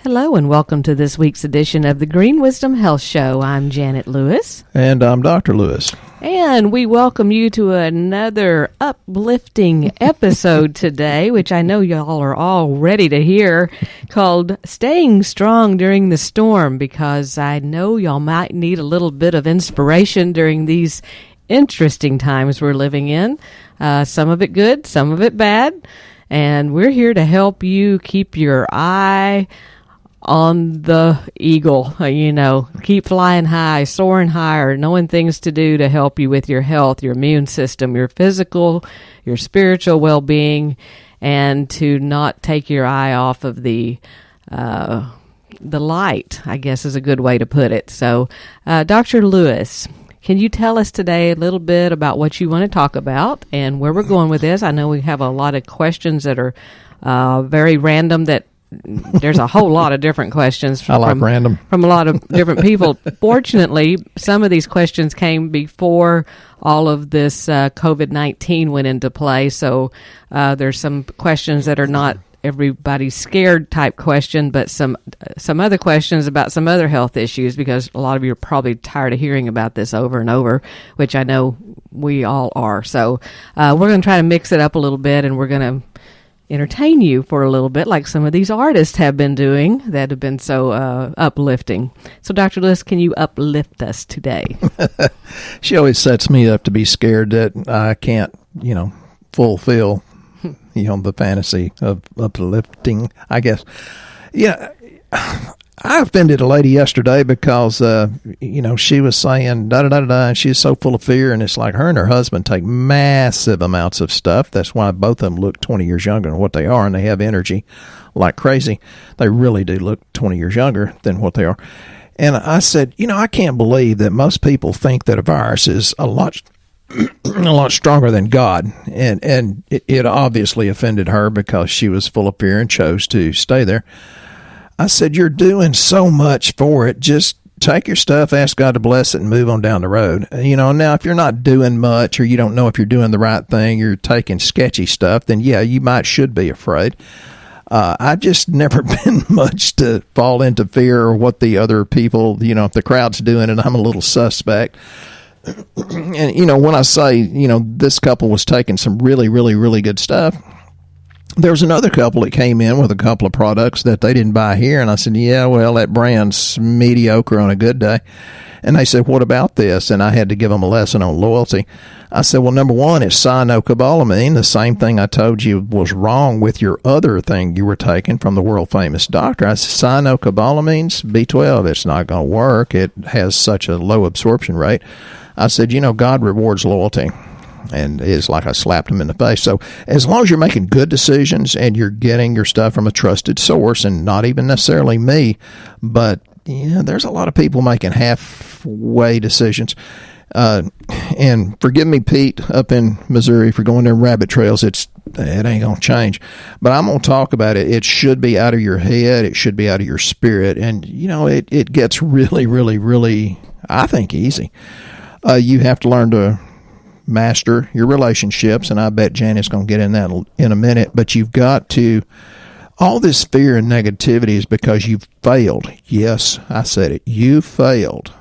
Hello and welcome to this week's edition of the Green Wisdom Health Show. I'm Janet Lewis. And I'm Dr. Lewis. And we welcome you to another uplifting episode today, which I know y'all are all ready to hear, called Staying Strong During the Storm, because I know y'all might need a little bit of inspiration during these interesting times we're living in. Some of it good, some of it bad. And we're here to help you keep your eye on the eagle, keep flying high, soaring higher, knowing things to do to help you with your health, your immune system, your physical, your spiritual well-being, and to not take your eye off of the light, I guess is a good way to put it. So, Dr. Lewis, can you tell us today a little bit about what you want to talk about and where we're going with this? I know we have a lot of questions that are very random, that there's a whole lot of different questions from a lot of different people. Fortunately, some of these questions came before all of this COVID-19 went into play. So there's some questions that are not everybody's scared type question, but some other questions about some other health issues, because a lot of you are probably tired of hearing about this over and over, which I know we all are. So we're going to try to mix it up a little bit, and we're going to entertain you for a little bit, like some of these artists have been doing that have been so uplifting. So, Dr. Lewis, can you uplift us today? She always sets me up to be scared that I can't, fulfill, the fantasy of uplifting, I guess. Yeah, I offended a lady yesterday because, she was saying da-da-da-da-da, and she's so full of fear, and it's like her and her husband take massive amounts of stuff. That's why both of them look 20 years younger than what they are, and they have energy like crazy. They really do look 20 years younger than what they are. And I said, I can't believe that most people think that a virus is a lot stronger than God. And it obviously offended her because she was full of fear and chose to stay there. I said, you're doing so much for it. Just take your stuff, ask God to bless it, and move on down the road. Now, if you're not doing much, or you don't know if you're doing the right thing, you're taking sketchy stuff, then yeah, you should be afraid. I just never been much to fall into fear or what the other people, if the crowd's doing it, I'm a little suspect. And, when I say, this couple was taking some really, really, really good stuff, there was another couple that came in with a couple of products that they didn't buy here. And I said, yeah, well, that brand's mediocre on a good day. And they said, what about this? And I had to give them a lesson on loyalty. I said, well, number one is cyanocobalamin, the same thing I told you was wrong with your other thing you were taking from the world-famous doctor. I said, cyanocobalamin's B12. It's not going to work. It has such a low absorption rate. I said, God rewards loyalty. And it's like I slapped him in the face. So as long as you're making good decisions and you're getting your stuff from a trusted source, and not even necessarily me, but there's a lot of people making halfway decisions. And forgive me, Pete, up in Missouri, for going down rabbit trails. It ain't going to change. But I'm going to talk about it. It should be out of your head. It should be out of your spirit. And, it gets really, really, really, I think, easy. You have to learn to master your relationships, and I bet Janet's going to get in that in a minute, but you've got to, all this fear and negativity is because you've failed. Yes, I said it. You failed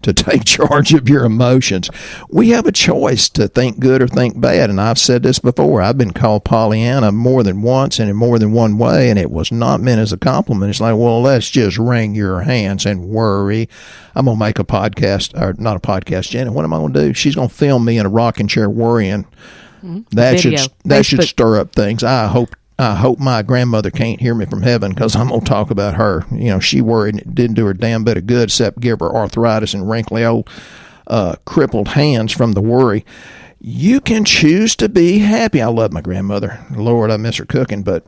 to take charge of your emotions. We have a choice to think good or think bad, and I've said this before. I've been called Pollyanna more than once and in more than one way, and it was not meant as a compliment. It's like, well, let's just wring your hands and worry. I'm going to make a podcast, or not a podcast, Janet. What am I going to do? She's going to film me in a rocking chair worrying. That should stir up things. I hope my grandmother can't hear me from heaven, because I'm going to talk about her. She worried, and it didn't do her damn bit of good except give her arthritis and wrinkly old crippled hands from the worry. You can choose to be happy. I love my grandmother. Lord, I miss her cooking, but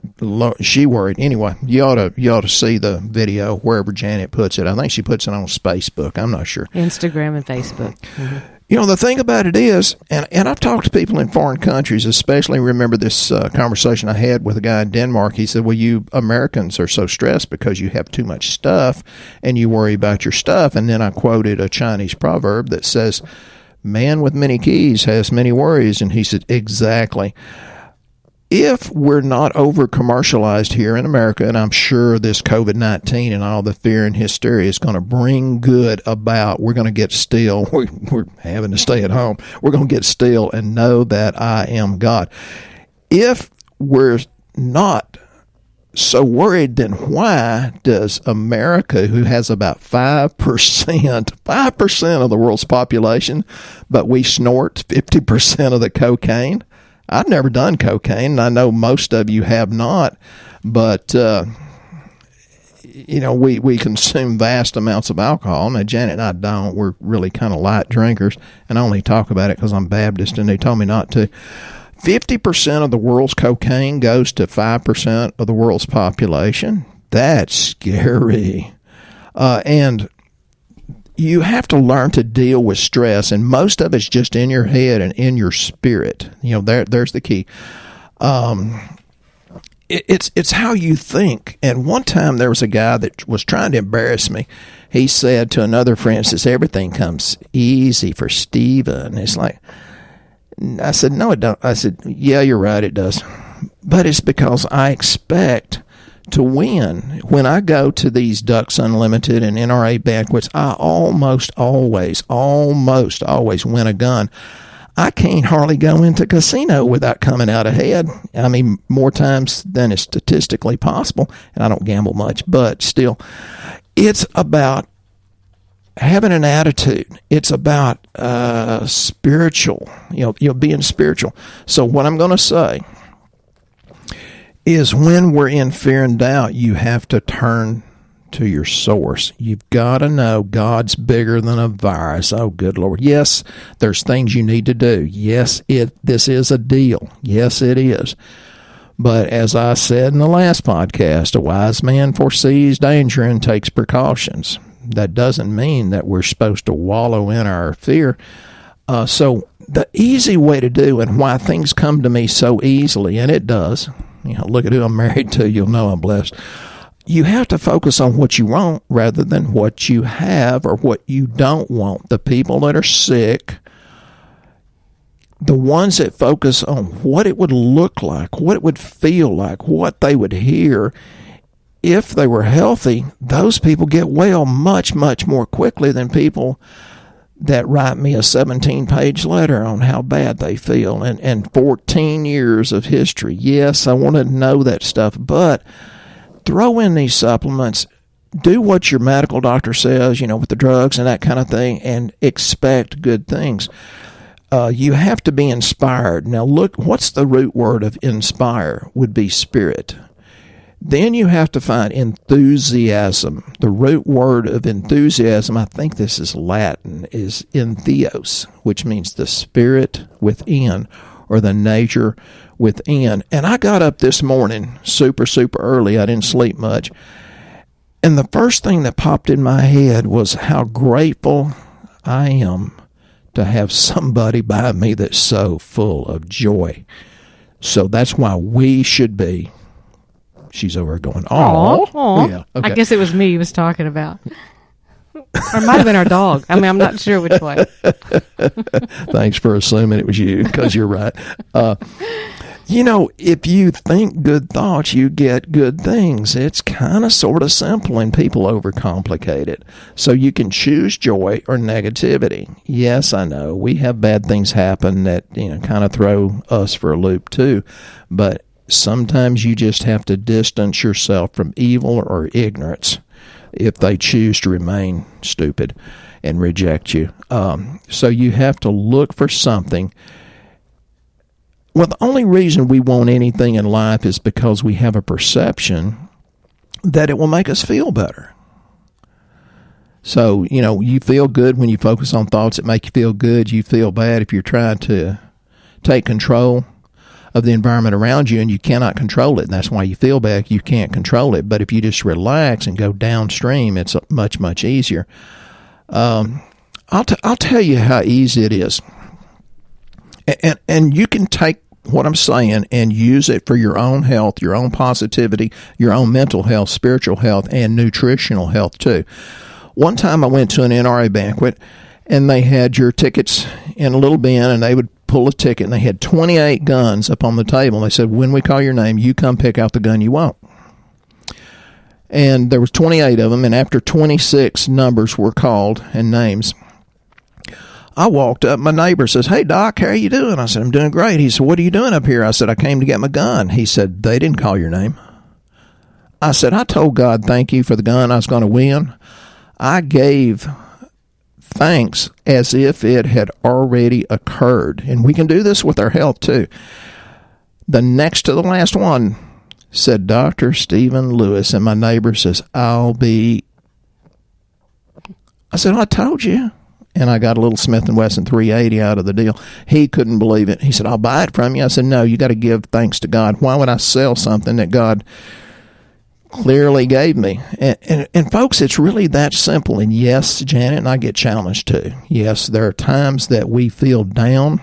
she worried. Anyway, you ought to see the video wherever Janet puts it. I think she puts it on Facebook. I'm not sure. Instagram and Facebook. Mm-hmm. The thing about it is, and I've talked to people in foreign countries, especially remember this conversation I had with a guy in Denmark. He said, well, you Americans are so stressed because you have too much stuff and you worry about your stuff. And then I quoted a Chinese proverb that says, man with many keys has many worries. And he said, exactly. if we're not over commercialized here in America, and I'm sure this COVID-19 and all the fear and hysteria is going to bring good about, we're going to get still. We're having to stay at home. We're going to get still and know that I am God. If we're not so worried, then why does America, who has about 5% of the world's population, but we snort 50% of the cocaine? I've never done cocaine, and I know most of you have not, but, we consume vast amounts of alcohol. Now, Janet and I don't. We're really kind of light drinkers, and I only talk about it because I'm Baptist, and they told me not to. 50% of the world's cocaine goes to 5% of the world's population. That's scary. And you have to learn to deal with stress, and most of it's just in your head and in your spirit. There's the key. It's how you think. And one time there was a guy that was trying to embarrass me. He said to another friend, says, everything comes easy for Stephen. It's like, I said, no, it don't. I said, yeah, you're right, it does. But it's because I expect to win. When I go to these Ducks Unlimited and NRA banquets, I almost always win a gun. I can't hardly go into casino without coming out ahead. I mean, more times than is statistically possible, and I don't gamble much, but still, it's about having an attitude. It's about spiritual, being spiritual. So what I'm going to say is when we're in fear and doubt, you have to turn to your source. You've got to know God's bigger than a virus. Oh, good Lord. Yes, there's things you need to do. Yes, this is a deal. Yes, it is. But as I said in the last podcast, a wise man foresees danger and takes precautions. That doesn't mean that we're supposed to wallow in our fear. So the easy way to do, and why things come to me so easily, and it does, look at who I'm married to, you'll know I'm blessed. You have to focus on what you want rather than what you have or what you don't want. The people that are sick, the ones that focus on what it would look like, what it would feel like, what they would hear if they were healthy, those people get well much, much more quickly than people that write me a 17-page letter on how bad they feel and 14 years of history. Yes, I want to know that stuff, but throw in these supplements. Do what your medical doctor says, with the drugs and that kind of thing, and expect good things. You have to be inspired. Now, look, what's the root word of inspire? Would be spirit. Then you have to find enthusiasm. The root word of enthusiasm, I think this is Latin, is entheos, which means the spirit within or the nature within. And I got up this morning super, super early. I didn't sleep much. And the first thing that popped in my head was how grateful I am to have somebody by me that's so full of joy. So that's why we should be. She's over going, oh. Yeah, okay. I guess it was me he was talking about. Or it might have been our dog. I mean, I'm not sure which way. Thanks for assuming it was you, because you're right. If you think good thoughts, you get good things. It's kind of sort of simple, and people overcomplicate it. So you can choose joy or negativity. Yes, I know. We have bad things happen that, kind of throw us for a loop too. But sometimes you just have to distance yourself from evil or ignorance if they choose to remain stupid and reject you. So you have to look for something. Well, the only reason we want anything in life is because we have a perception that it will make us feel better. So, you feel good when you focus on thoughts that make you feel good. You feel bad if you're trying to take control of the environment around you and you cannot control it. And that's why you feel bad. You can't control it. But if you just relax and go downstream, it's much, much easier. I'll tell you how easy it is. And you can take what I'm saying and use it for your own health, your own positivity, your own mental health, spiritual health, and nutritional health too. One time I went to an NRA banquet, and they had your tickets in a little bin, and they would pull a ticket, and they had 28 guns up on the table. And they said, when we call your name, you come pick out the gun you want. And there was 28 of them, and after 26 numbers were called and names, I walked up. My neighbor says, "Hey, Doc, how are you doing?" I said, "I'm doing great." He said, "What are you doing up here?" I said, "I came to get my gun." He said, "They didn't call your name." I said, "I told God thank you for the gun I was going to win." I gave thanks as if it had already occurred. And we can do this with our health too. The next to the last one said Dr. Stephen Lewis, and my neighbor says, I said, "I told you." And I got a little Smith & Wesson 380 out of the deal. He couldn't believe it. He said, "I'll buy it from you." I said, "No, you got to give thanks to God. Why would I sell something that God clearly gave me?" And folks, it's really that simple. And yes, Janet and I get challenged too. Yes, there are times that we feel down.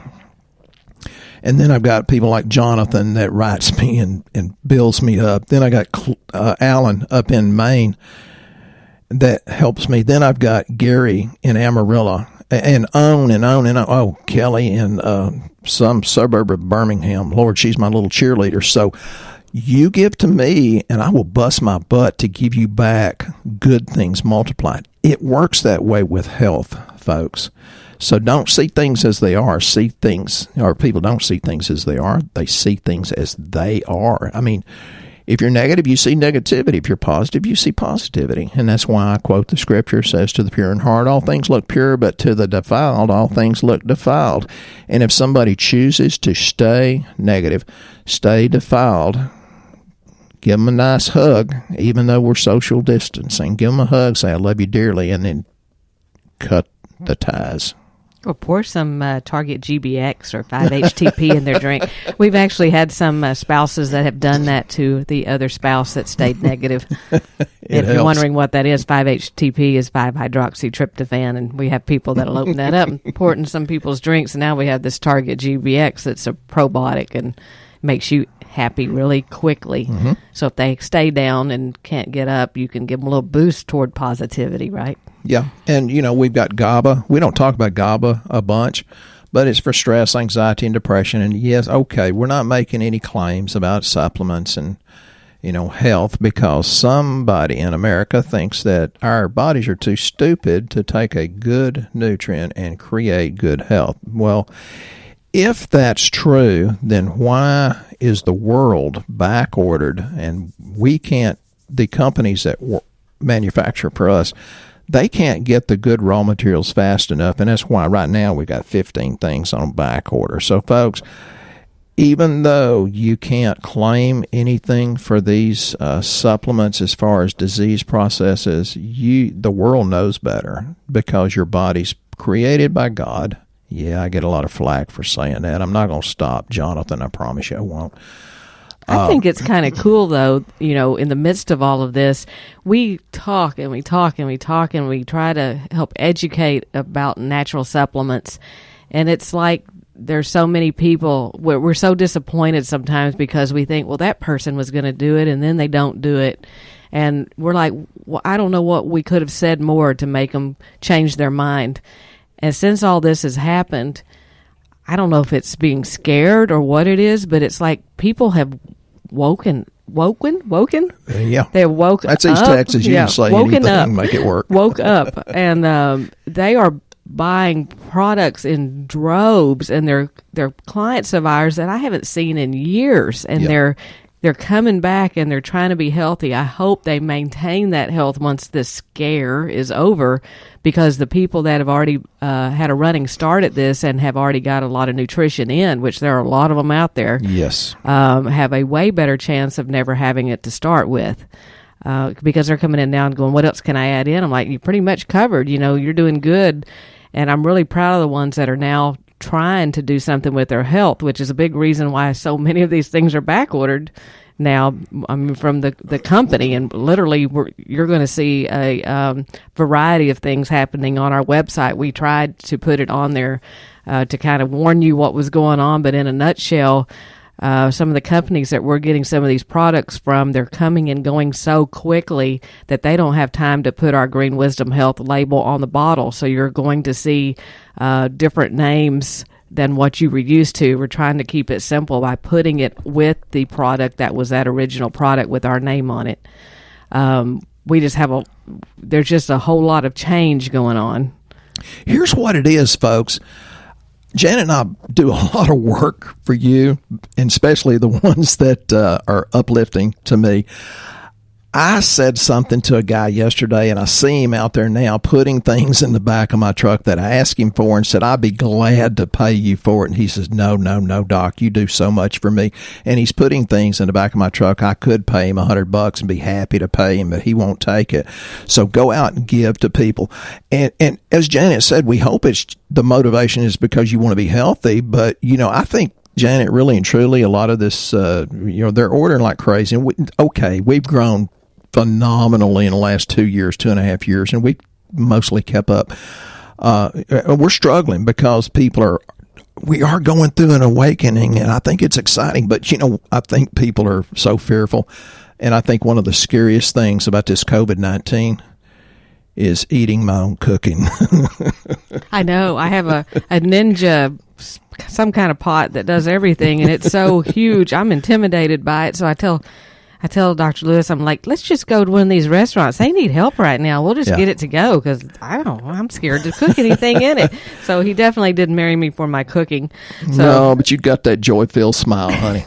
And then I've got people like Jonathan that writes me and builds me up. Then I got Alan up in Maine that helps me. Then I've got Gary in Amarillo, and on and on and on. Oh, Kelly in some suburb of Birmingham. Lord, she's my little cheerleader. So you give to me, and I will bust my butt to give you back good things multiplied. It works that way with health, folks. So don't see things as they are. See things, or people don't see things as they are. They see things as they are. I mean, if you're negative, you see negativity. If you're positive, you see positivity. And that's why I quote the scripture, says, "To the pure in heart, all things look pure, but to the defiled, all things look defiled." And if somebody chooses to stay negative, stay defiled, give them a nice hug, even though we're social distancing. Give them a hug, say, "I love you dearly," and then cut the ties. Or pour some Target GBX or 5-HTP in their drink. We've actually had some spouses that have done that to the other spouse that stayed negative. If you're wondering what that is, 5-HTP is 5-hydroxytryptophan, and we have people that'll open that up and pour it in some people's drinks. And now we have this Target GBX that's a probiotic and makes you happy really quickly. Mm-hmm. So if they stay down and can't get up, you can give them a little boost toward positivity, right? Yeah. And, we've got GABA. We don't talk about GABA a bunch, but it's for stress, anxiety, and depression. And yes, okay, we're not making any claims about supplements and, health, because somebody in America thinks that our bodies are too stupid to take a good nutrient and create good health. Well, if that's true, then why is the world back ordered, and the companies that manufacture for us, they can't get the good raw materials fast enough, and that's why right now we got 15 things on back order. So, folks, even though you can't claim anything for these supplements as far as disease processes, the world knows better, because your body's created by God. Yeah, I get a lot of flack for saying that. I'm not going to stop, Jonathan. I promise you I won't. I think it's kind of cool, though, in the midst of all of this, we talk and we talk and we talk and we try to help educate about natural supplements. And it's like there's so many people, we're so disappointed sometimes because we think, well, that person was going to do it and then they don't do it. And we're like, well, I don't know what we could have said more to make them change their mind. And since all this has happened, I don't know if it's being scared or what it is, but it's like people have woken? Yeah. They woke up. That's these Texas. You can say woken anything, up, make it work. Woke up, and they are buying products in droves, and they're clients of ours that I haven't seen in years, and they're coming back and they're trying to be healthy. I hope they maintain that health once this scare is over, because the people that have already had a running start at this and have already got a lot of nutrition in, which there are a lot of them out there, yes, have a way better chance of never having it to start with, because they're coming in now and going, what else can I add in? I'm like, you're pretty much covered. You're doing good. And I'm really proud of the ones that are now trying to do something with their health, which is a big reason why so many of these things are back ordered now. I mean, from the company, and literally you're going to see a variety of things happening on our website. We tried to put it on there to kind of warn you what was going on, but in a nutshell, some of the companies that we're getting some of these products from, they're coming and going so quickly that they don't have time to put our Green Wisdom Health label on the bottle. So you're going to see different names than what you were used to. We're trying to keep it simple by putting it with the product that was that original product with our name on it. We just have there's just a whole lot of change going on. Here's what it is, folks. Janet and I do a lot of work for you, and especially the ones that are uplifting to me. I said something to a guy yesterday, and I see him out there now putting things in the back of my truck that I asked him for and said, I'd be glad to pay you for it. And he says, no, Doc, you do so much for me. And he's putting things in the back of my truck. I could pay him $100 and be happy to pay him, but he won't take it. So go out and give to people. And as Janet said, we hope the motivation is because you want to be healthy. But, I think, Janet, really and truly, a lot of this, they're ordering like crazy. And we've grown phenomenally in the last 2.5 years, and we mostly kept up. We're struggling because we are going through an awakening, and I think it's exciting, but I think people are so fearful, and I think one of the scariest things about this COVID-19 is eating my own cooking. I know. I have a Ninja, some kind of pot that does everything, and it's so huge. I'm intimidated by it, so I tell Dr. Lewis, I'm like, let's just go to one of these restaurants. They need help right now. We'll just get it to go because I'm scared to cook anything in it. So he definitely didn't marry me for my cooking. So. No, but you got that joy-filled smile, honey.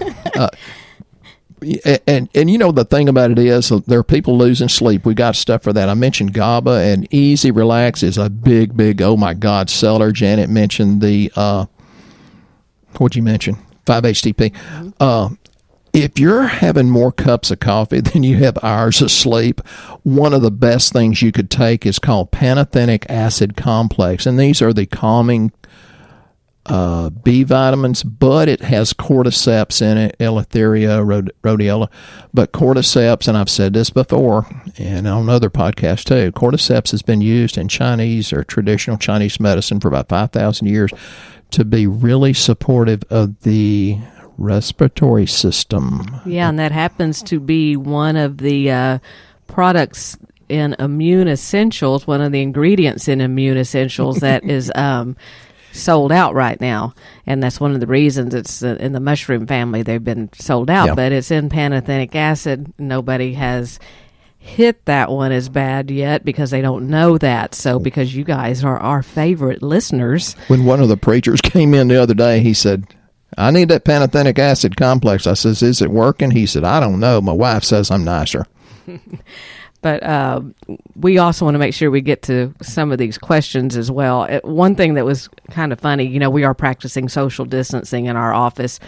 And the thing about it is there are people losing sleep. We got stuff for that. I mentioned GABA, and Easy Relax is a big, oh my God, seller. Janet mentioned the, what'd you mention? 5-HTP. Mm-hmm. If you're having more cups of coffee than you have hours of sleep, one of the best things you could take is called pantothenic acid complex. And these are the calming B vitamins, but it has cordyceps in it, Eleutheria, rhodiola. But cordyceps, and I've said this before, and on other podcasts too, cordyceps has been used in Chinese or traditional Chinese medicine for about 5,000 years to be really supportive of the respiratory system. Yeah, and that happens to be one of the products in Immune Essentials, one of the ingredients in Immune Essentials that is sold out right now. And that's one of the reasons it's in the mushroom family. They've been sold out, but it's in pantothenic acid. Nobody has hit that one as bad yet because they don't know that. So because you guys are our favorite listeners. When one of the preachers came in the other day, he said, I need that pantothenic acid complex. I says, is it working? He said, I don't know. My wife says I'm nicer. But we also want to make sure we get to some of these questions as well. One thing that was kind of funny, we are practicing social distancing in our office.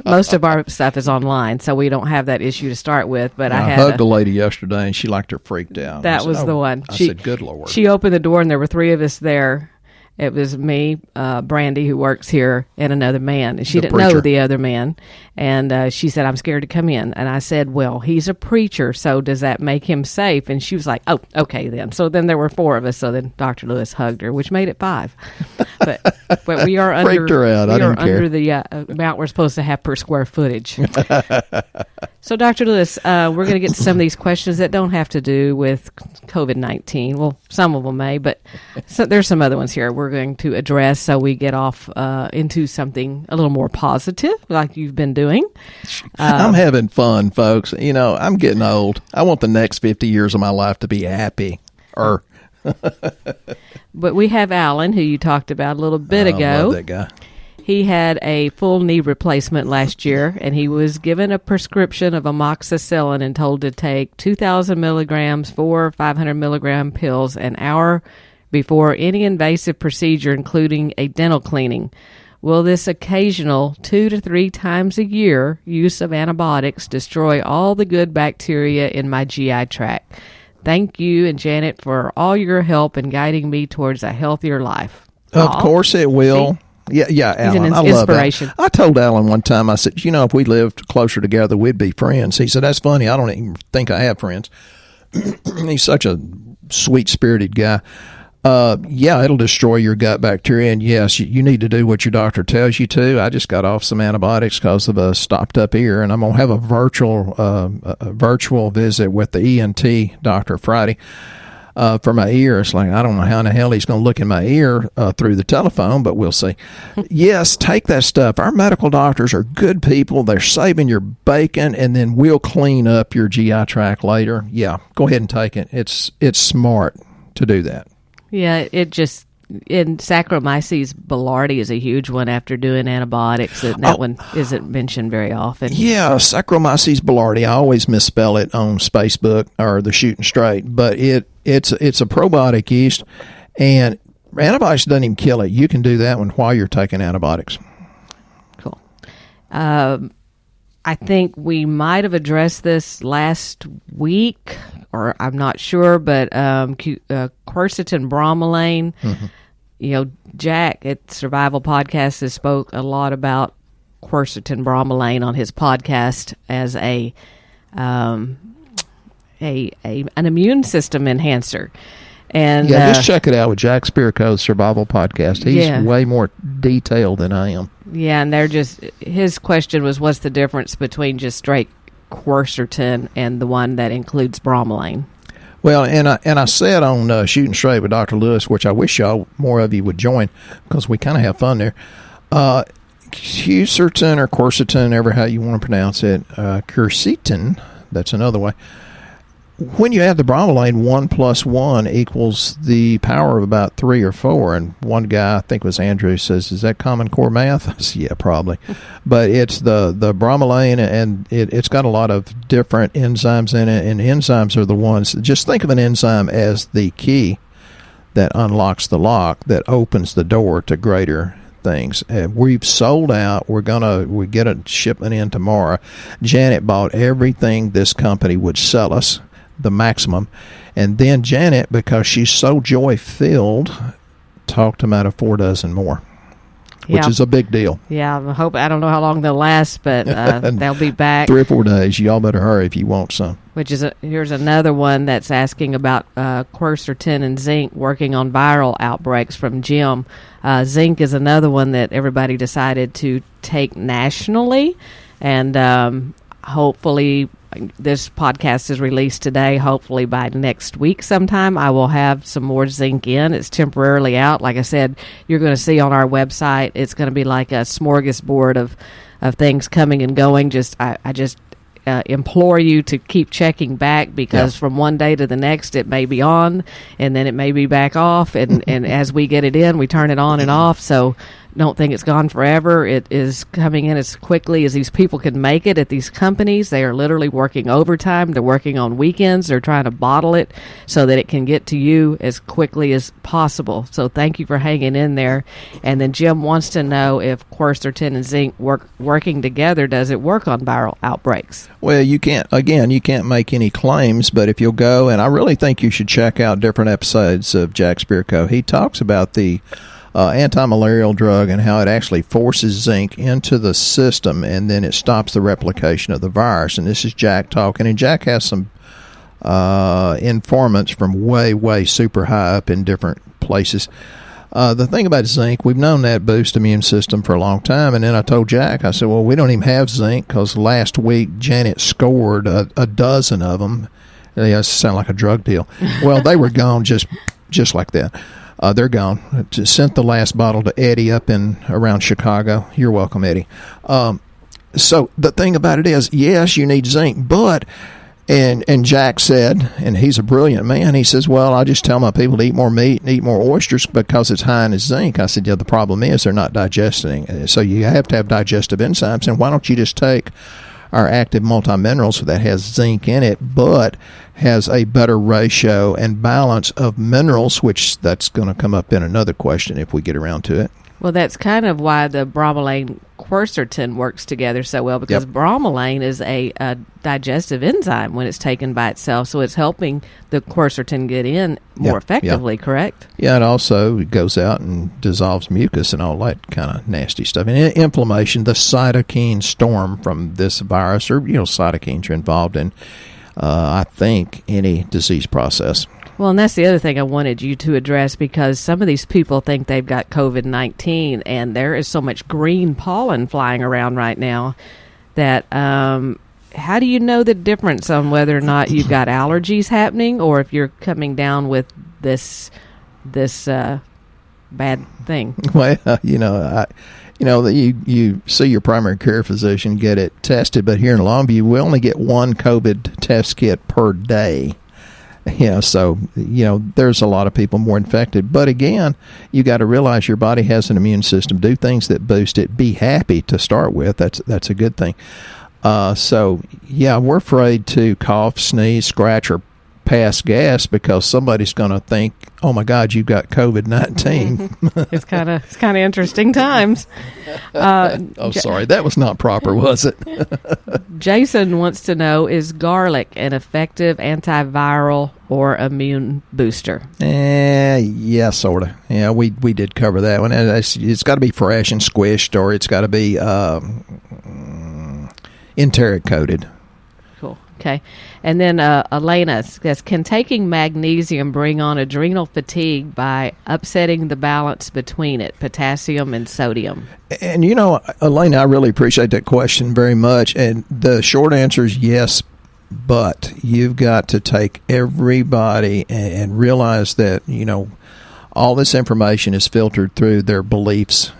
Most of our stuff is online, so we don't have that issue to start with. But I hugged a lady yesterday, and she liked her freaked out. That was the one. I said, good Lord. She opened the door, and there were 3 of us there. It was me, Brandy, who works here, and another man. And she didn't know the other man. And she said, I'm scared to come in. And I said, well, he's a preacher, so does that make him safe? And she was like, oh, okay then. So then there were 4 of us. So then Dr. Lewis hugged her, which made it 5. But we are under, freaked her out. I didn't care. Under the amount we're supposed to have per square footage. So, Dr. Lewis, we're going to get to some of these questions that don't have to do with COVID-19. Well, some of them may, but there's some other ones here we're going to address so we get off into something a little more positive, like you've been doing. I'm having fun, folks. I'm getting old. I want the next 50 years of my life to be happy. But we have Alan, who you talked about a little bit ago. I love that guy. He had a full knee replacement last year, and he was given a prescription of amoxicillin and told to take 2,000 milligrams, 4 500 milligram pills an hour before any invasive procedure, including a dental cleaning. Will this occasional 2 to 3 times a year use of antibiotics destroy all the good bacteria in my GI tract? Thank you and Janet for all your help in guiding me towards a healthier life. Of course it will. See? Yeah, Alan. I love that. I told Alan one time, I said, if we lived closer together, we'd be friends. He said, that's funny. I don't even think I have friends. He's such a sweet-spirited guy. It'll destroy your gut bacteria. And yes, you need to do what your doctor tells you to. I just got off some antibiotics because of a stopped up ear, and I'm going to have a virtual visit with the ENT doctor Friday. for my ear. It's like, I don't know how in the hell he's going to look in my ear through the telephone, but we'll see. Yes, take that stuff. Our medical doctors are good people. They're saving your bacon, and then we'll clean up your GI tract later. Yeah, go ahead and take it. It's smart to do that. Yeah, in Saccharomyces boulardii is a huge one after doing antibiotics. And that one isn't mentioned very often. Yeah, Saccharomyces boulardii. I always misspell it on Spacebook or the Shooting Straight, but it's a probiotic yeast, and antibiotics doesn't even kill it. You can do that one while you're taking antibiotics. Cool. I think we might have addressed this last week, or I'm not sure, but quercetin bromelain. Mm-hmm. You know, Jack at Survival Podcast has spoke a lot about quercetin bromelain on his podcast as an immune system enhancer. And just check it out with Jack Spirko's Survival Podcast. He's way more detailed than I am. Yeah, and his question was, what's the difference between just straight quercetin and the one that includes bromelain? Well, and I said on Shooting Straight with Dr. Lewis, which I wish more of you would join because we kind of have fun there. Quercetin or quercetin, ever how you want to pronounce it, quercetin, that's another way. When you add the bromelain, 1 + 1 equals the power of about 3 or 4. And one guy, I think it was Andrew, says, "Is that Common Core math?" I said, yeah, probably. But it's the bromelain, and it's got a lot of different enzymes in it. And enzymes are the ones, just think of an enzyme as the key that unlocks the lock, that opens the door to greater things. We've sold out. We get a shipment in tomorrow. Janet bought everything this company would sell us, the maximum, and then Janet, because she's so joy-filled, talked them out of 4 dozen more, which is a big deal. Yeah, I don't know how long they'll last, but they'll be back 3 or 4 days. Y'all better hurry if you want some. Here's another one that's asking about quercetin and zinc working on viral outbreaks from Jim. Zinc is another one that everybody decided to take nationally, and hopefully this podcast is released today. Hopefully by next week sometime, I will have some more zinc in. It's temporarily out. Like I said, you're going to see on our website, it's going to be like a smorgasbord of things coming and going. I just implore you to keep checking back, because from one day to the next, it may be on, and then it may be back off. And as we get it in, we turn it on and off. So don't think it's gone forever. It is coming in as quickly as these people can make it at these companies. They are literally working overtime. They're working on weekends. They're trying to bottle it so that it can get to you as quickly as possible. So thank you for hanging in there. And then Jim wants to know if quercetin and zinc working together, does it work on viral outbreaks? Well, you can't make any claims, but if you'll go, and I really think you should check out different episodes of Jack Spirko. He talks about the anti-malarial drug and how it actually forces zinc into the system, and then it stops the replication of the virus. And this is Jack talking, and Jack has some informants from way, way super high up in different places. The thing about zinc, we've known that boosts immune system for a long time, and then I told Jack, I said, well, we don't even have zinc, because last week Janet scored a dozen of them. They sound like a drug deal. Well, they were gone just like that. They're gone. Sent the last bottle to Eddie up in around Chicago. You're welcome, Eddie. So the thing about it is, yes, you need zinc, but and Jack said, and he's a brilliant man, he says, well, I just tell my people to eat more meat and eat more oysters because it's high in zinc. I said, yeah, the problem is they're not digesting. So you have to have digestive enzymes, and why don't you just take our active multiminerals that has zinc in it, but has a better ratio and balance of minerals, which that's going to come up in another question if we get around to it. Well, that's kind of why the bromelain quercetin works together so well, because bromelain is a digestive enzyme when it's taken by itself, so it's helping the quercetin get in more effectively, correct? Yeah, it also goes out and dissolves mucus and all that kind of nasty stuff. And inflammation, the cytokine storm from this virus, or cytokines are involved in, I think, any disease process. Well, and that's the other thing I wanted you to address, because some of these people think they've got COVID-19, and there is so much green pollen flying around right now that how do you know the difference on whether or not you've got allergies happening or if you're coming down with this bad thing? Well, you see your primary care physician, get it tested, but here in Longview, we only get one COVID test kit per day. So there's a lot of people more infected. But again, you got to realize your body has an immune system. Do things that boost it. Be happy to start with. That's a good thing. We're afraid to cough, sneeze, scratch, or pass gas because somebody's going to think, "Oh my God, you've got COVID-19." It's kind of interesting times. Sorry, that was not proper, was it? Jason wants to know: is garlic an effective antiviral or immune booster? Yeah, sort of. Yeah, we did cover that one. It's got to be fresh and squished, or it's got to be enteric coated. Cool. Okay. And then Elena says, can taking magnesium bring on adrenal fatigue by upsetting the balance between it, potassium and sodium? And Elena, I really appreciate that question very much. And the short answer is yes, but you've got to take everybody and realize that, all this information is filtered through their beliefs,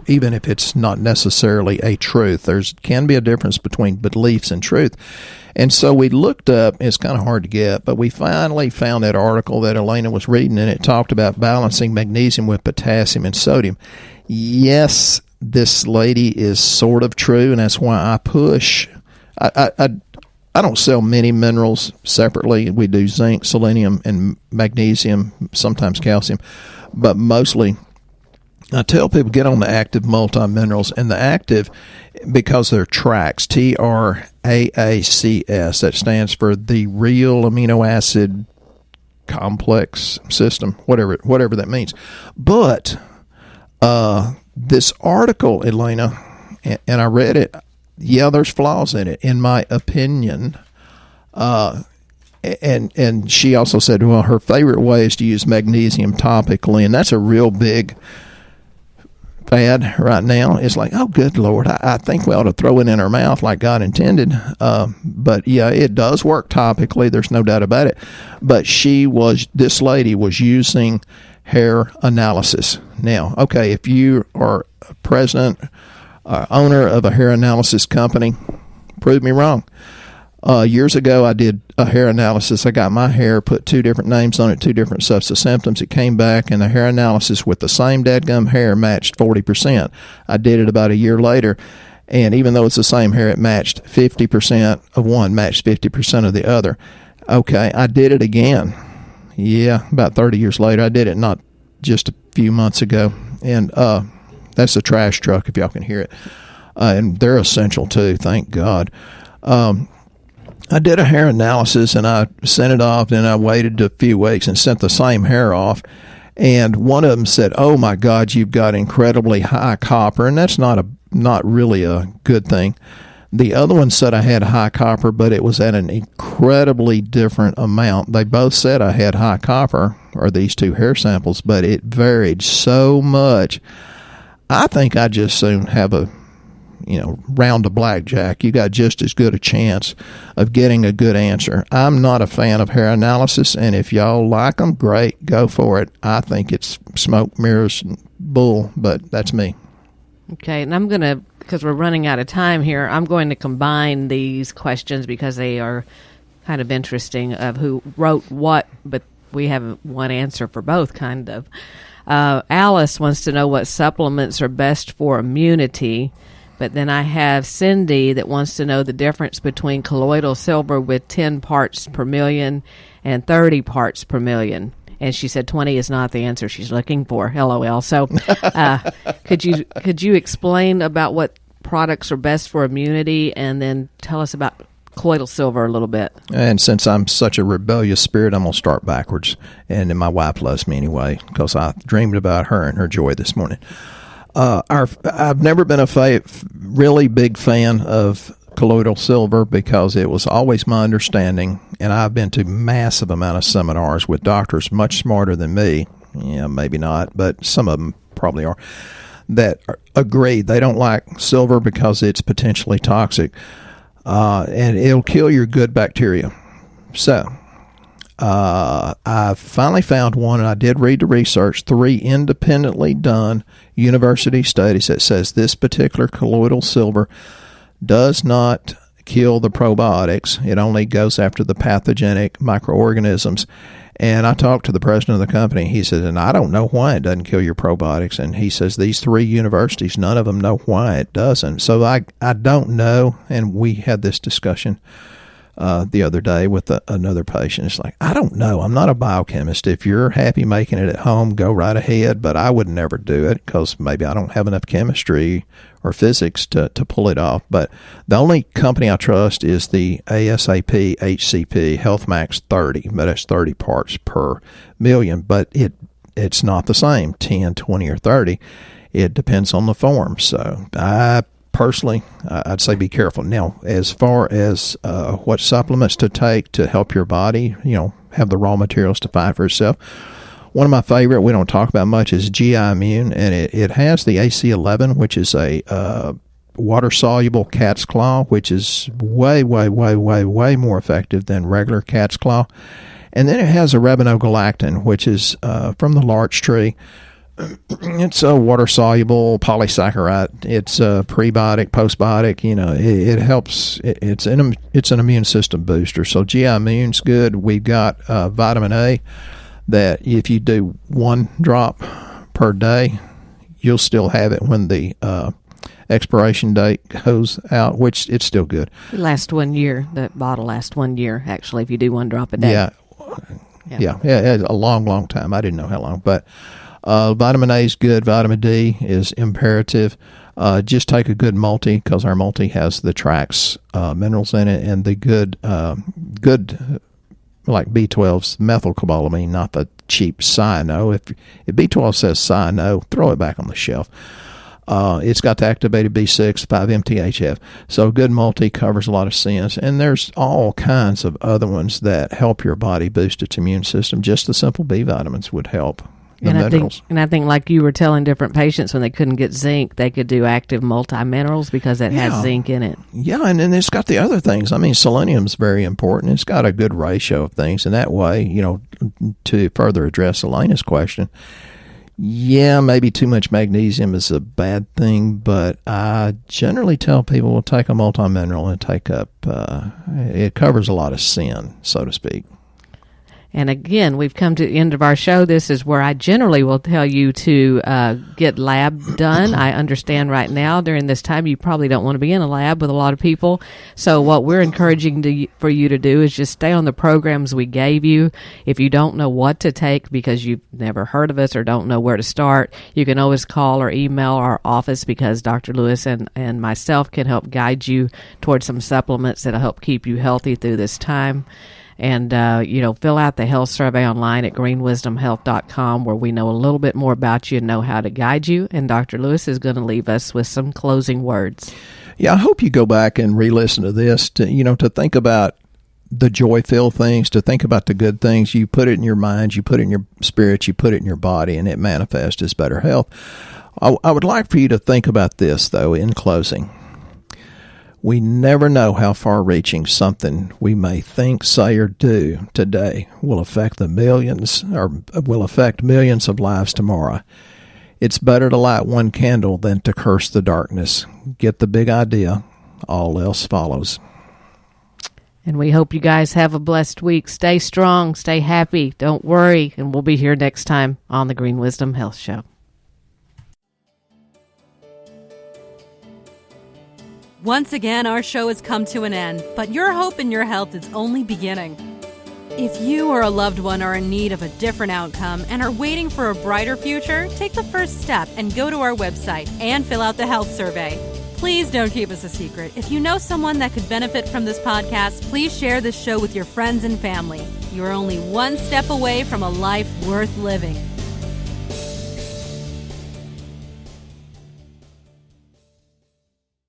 even if it's not necessarily a truth. There can be a difference between beliefs and truth. And so we looked up, it's kind of hard to get, but we finally found that article that Elena was reading, and it talked about balancing magnesium with potassium and sodium. Yes, this lady is sort of true, and that's why I push. I don't sell many minerals separately. We do zinc, selenium, and magnesium, sometimes calcium, but mostly I tell people get on the active multi-minerals, and the active, because they're tracks, TRAACS, that stands for the real amino acid complex system, whatever that means. But this article, Elena, and I read it, there's flaws in it, in my opinion. And she also said, well, her favorite way is to use magnesium topically, and that's a real big fad right now. It's like, oh, good Lord, I think we ought to throw it in our mouth like God intended. But yeah, it does work topically. There's no doubt about it. But this lady was using hair analysis. Now, okay, if you are a president, owner of a hair analysis company, prove me wrong. Years ago, I did a hair analysis. I got my hair, put two different names on it, two different sets of symptoms. It came back, and the hair analysis with the same dadgum hair matched 40%. I did it about a year later, and even though it's the same hair, it matched 50% of one, matched 50% of the other. Okay, I did it again. Yeah, about 30 years later. I did it not just a few months ago, and that's the trash truck, if y'all can hear it. And they're essential, too, thank God. I did a hair analysis, and I sent it off, and I waited a few weeks and sent the same hair off. And one of them said, oh, my God, you've got incredibly high copper, and that's not really a good thing. The other one said I had high copper, but it was at an incredibly different amount. They both said I had high copper, or these two hair samples, but it varied so much. I think I just soon have a round of blackjack. You got just as good a chance of getting a good answer. I'm not a fan of hair analysis, and if y'all like them, great, go for it. I think it's smoke, mirrors, and bull, but that's me. Okay, and I'm going to, because we're running out of time here, I'm going to combine these questions because they are kind of interesting of who wrote what, but we have one answer for both, kind of. Alice wants to know what supplements are best for immunity. But then I have Cindy that wants to know the difference between colloidal silver with 10 parts per million and 30 parts per million. And she said 20 is not the answer she's looking for. LOL. So could you explain about what products are best for immunity, and then tell us about colloidal silver a little bit? And since I'm such a rebellious spirit, I'm going to start backwards. And my wife loves me anyway, because I dreamed about her and her joy this morning. I've never been a really big fan of colloidal silver because it was always my understanding, and I've been to massive amount of seminars with doctors much smarter than me. Yeah, maybe not, but some of them probably are, that agree they don't like silver because it's potentially toxic. and it'll kill your good bacteria. So I finally found one, and I did read the research, 3 independently done university studies that says this particular colloidal silver does not kill the probiotics. It only goes after the pathogenic microorganisms. And I talked to the president of the company. He said, and I don't know why it doesn't kill your probiotics. And he says these 3 universities, none of them know why it doesn't. So I don't know. And we had this discussion the other day with another patient. It's like, I don't know. I'm not a biochemist. If you're happy making it at home, go right ahead. But I would never do it because maybe I don't have enough chemistry or physics to pull it off. But the only company I trust is the ASAP HCP HealthMax 30, but it's 30 parts per million. But it's not the same, 10, 20, or 30. It depends on the form. So personally, I'd say be careful. Now, as far as what supplements to take to help your body, have the raw materials to fight for itself, one of my favorite, we don't talk about much, is GI Immune, and it has the AC11, which is a water-soluble cat's claw, which is way, way, way, way, way more effective than regular cat's claw. And then it has a arabinogalactin, which is from the larch tree. It's a water-soluble polysaccharide. It's a prebiotic, postbiotic. It helps. It's an immune system booster. So GI Immune's good. We've got vitamin A that if you do 1 drop per day, you'll still have it when the expiration date goes out, which it's still good. It lasts 1 year. That bottle lasts 1 year, actually, if you do 1 drop a day. Yeah, a long, long time. I didn't know how long, but vitamin A is good. Vitamin D is imperative. Just take a good multi, because our multi has the Trax minerals in it, and the good like B12's methylcobalamin, not the cheap cyano. If B12 says cyano, throw it back on the shelf. It's got the activated B6, 5-MTHF. So good multi covers a lot of sins. And there's all kinds of other ones that help your body boost its immune system. Just the simple B vitamins would help. I think like you were telling different patients when they couldn't get zinc, they could do active multi-minerals because it has zinc in it. Yeah, and then it's got the other things. I mean, selenium's very important. It's got a good ratio of things. And that way, to further address Elena's question, maybe too much magnesium is a bad thing, but I generally tell people to take a multi-mineral and take up, it covers a lot of sin, so to speak. And again, we've come to the end of our show. This is where I generally will tell you to get lab done. I understand right now during this time you probably don't want to be in a lab with a lot of people. So what we're encouraging for you to do is just stay on the programs we gave you. If you don't know what to take because you've never heard of us or don't know where to start, you can always call or email our office, because Dr. Lewis and myself can help guide you towards some supplements that'll help keep you healthy through this time. And, fill out the health survey online at greenwisdomhealth.com, where we know a little bit more about you and know how to guide you. And Dr. Lewis is going to leave us with some closing words. Yeah, I hope you go back and re-listen to this to think about the joy-filled things, to think about the good things. You put it in your mind, you put it in your spirit, you put it in your body, and it manifests as better health. I would like for you to think about this, though, in closing. We never know how far-reaching something we may think, say, or do today will affect millions of lives tomorrow. It's better to light one candle than to curse the darkness. Get the big idea. All else follows. And we hope you guys have a blessed week. Stay strong, stay happy, don't worry, and we'll be here next time on the Green Wisdom Health Show. Once again, our show has come to an end, but your hope in your health is only beginning. If you or a loved one are in need of a different outcome and are waiting for a brighter future, take the first step and go to our website and fill out the health survey. Please don't keep us a secret. If you know someone that could benefit from this podcast, please share this show with your friends and family. You are only one step away from a life worth living.